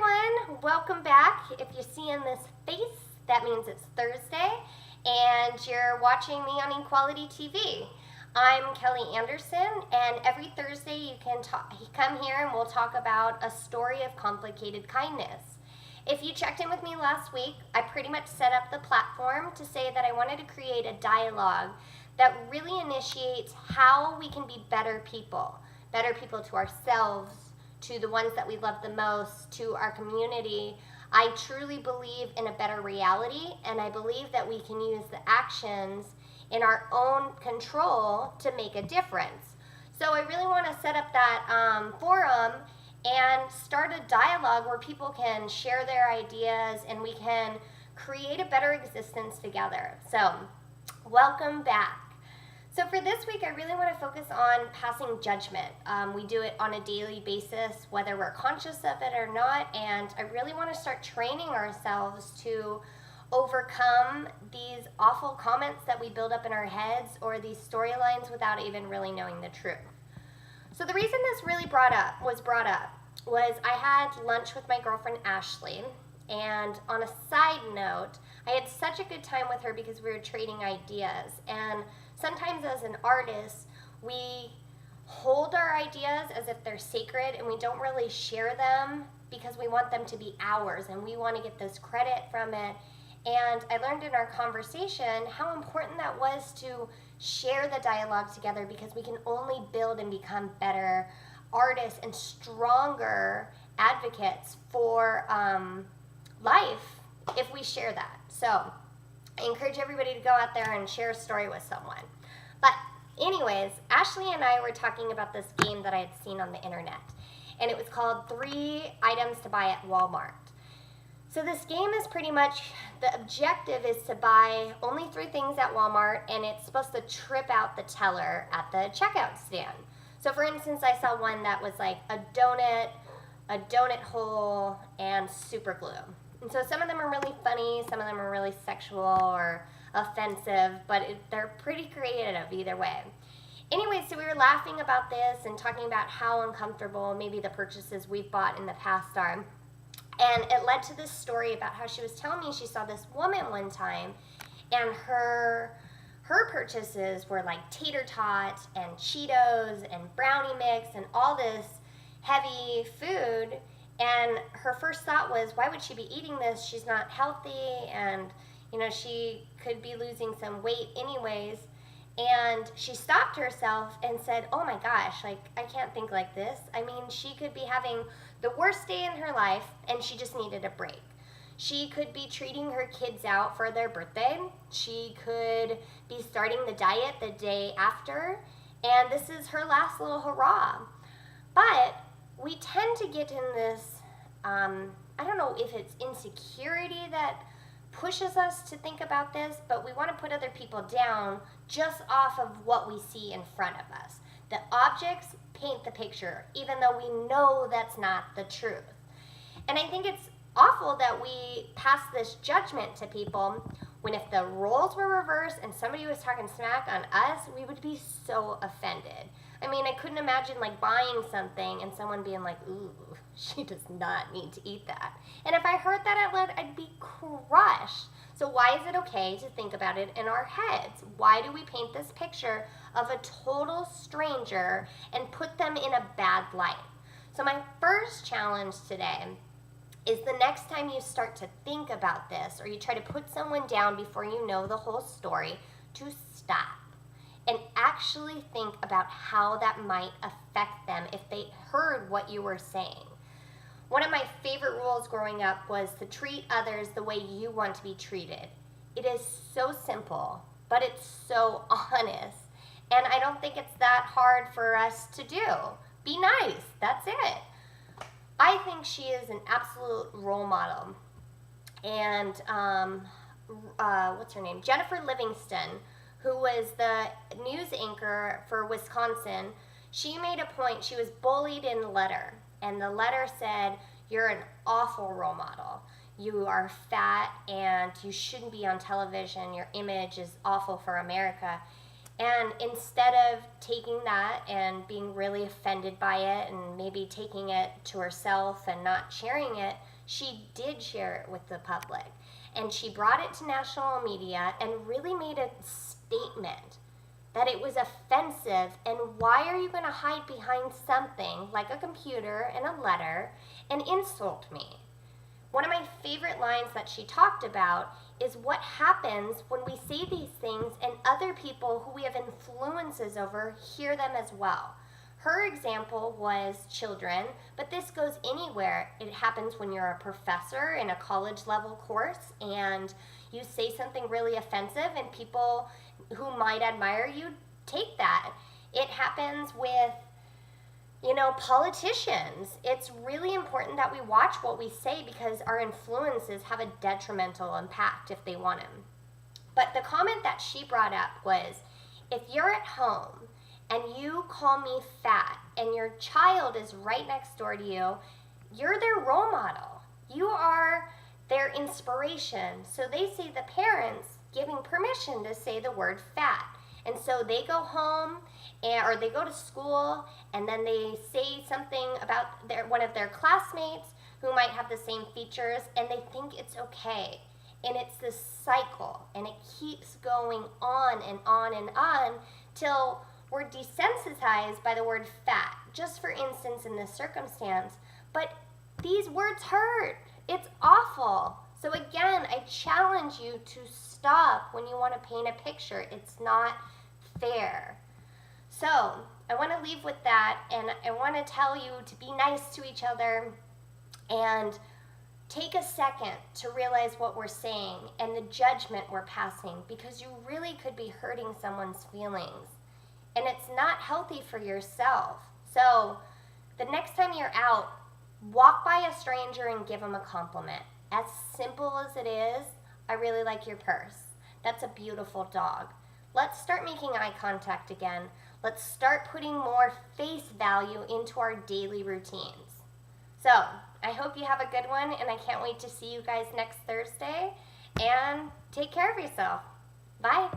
everyone, welcome back. If you're seeing this face, that means it's Thursday and you're watching me on Equality TV. I'm Kelly Anderson, and every Thursday you can come here and we'll talk about a story of complicated kindness. If you checked in with me last week, I pretty much set up the platform to say that I wanted to create a dialogue that really initiates how we can be better people to ourselves, to the ones that we love the most, to our community. I truly believe in a better reality, and I believe that we can use the actions in our own control to make a difference. So I really want to set up that forum and start a dialogue where people can share their ideas and we can create a better existence together. So welcome back. So for this week, I really want to focus on passing judgment. We do it on a daily basis, whether we're conscious of it or not, and I really want to start training ourselves to overcome these awful comments that we build up in our heads or these storylines without even really knowing the truth. So the reason this really was brought up was I had lunch with my girlfriend Ashley, and on a side note, I had such a good time with her because we were trading ideas. And sometimes as an artist, we hold our ideas as if they're sacred and we don't really share them because we want them to be ours and we want to get this credit from it. And I learned in our conversation how important that was to share the dialogue together, because we can only build and become better artists and stronger advocates for life if we share that. So I encourage everybody to go out there and share a story with someone. But anyways, Ashley and I were talking about this game that I had seen on the internet, and it was called 3 Items to Buy at Walmart. So this game is pretty much, the objective is to buy only 3 things at Walmart, and it's supposed to trip out the teller at the checkout stand. So for instance, I saw one that was like a donut hole, and super glue. And so some of them are really funny, some of them are really sexual or offensive, but they're pretty creative either way. Anyway, so we were laughing about this and talking about how uncomfortable maybe the purchases we've bought in the past are. And it led to this story about how she was telling me she saw this woman one time, and her purchases were like tater tots and Cheetos and brownie mix and all this heavy food. And her first thought was, why would she be eating this? She's not healthy, and she could be losing some weight anyways. And she stopped herself and said, oh my gosh, like, I can't think like this. I mean, she could be having the worst day in her life and she just needed a break. She could be treating her kids out for their birthday. She could be starting the diet the day after, and this is her last little hurrah. But we tend to get in this, I don't know if it's insecurity that pushes us to think about this, but we want to put other people down just off of what we see in front of us. The objects paint the picture, even though we know that's not the truth. And I think it's awful that we pass this judgment to people when, if the roles were reversed and somebody was talking smack on us, we would be so offended. I mean, I couldn't imagine like buying something and someone being like, ooh, she does not need to eat that. And if I heard that out loud, I'd be crushed. So why is it okay to think about it in our heads? Why do we paint this picture of a total stranger and put them in a bad light? So my first challenge today is, the next time you start to think about this or you try to put someone down before you know the whole story, to stop and actually think about how that might affect them if they heard what you were saying. One of my favorite rules growing up was to treat others the way you want to be treated. It is so simple, but it's so honest. And I don't think it's that hard for us to do. Be nice, that's it. I think she is an absolute role model. And what's her name? Jennifer Livingston, who was the news anchor for Wisconsin, she made a point. She was bullied in a letter, and the letter said, you're an awful role model. You are fat and you shouldn't be on television. Your image is awful for America. And instead of taking that and being really offended by it and maybe taking it to herself and not sharing it, she did share it with the public. And she brought it to national media and really made a statement that it was offensive, and why are you going to hide behind something like a computer and a letter and insult me? One of my favorite lines that she talked about is what happens when we say these things and other people who we have influences over hear them as well. Her example was children, but this goes anywhere. It happens when you're a professor in a college level course and you say something really offensive and people who might admire you take that. It happens with politicians. It's really important that we watch what we say because our influences have a detrimental impact if they want them. But the comment that she brought up was, if you're at home and you call me fat and your child is right next door to you, you're their role model. You are their inspiration. So they say the parents giving permission to say the word fat. And so they go home or they go to school and then they say something about one of their classmates who might have the same features and they think it's okay. And it's this cycle and it keeps going on and on and on till we're desensitized by the word fat, just for instance in this circumstance. But these words hurt. It's awful. So again, I challenge you to stop when you want to paint a picture. It's not fair. So I want to leave with that, and I want to tell you to be nice to each other and take a second to realize what we're saying and the judgment we're passing, because you really could be hurting someone's feelings. And it's not healthy for yourself. So the next time you're out, walk by a stranger and give them a compliment. As simple as it is, I really like your purse. That's a beautiful dog. Let's start making eye contact again. Let's start putting more face value into our daily routines. So I hope you have a good one, and I can't wait to see you guys next Thursday. And take care of yourself. Bye.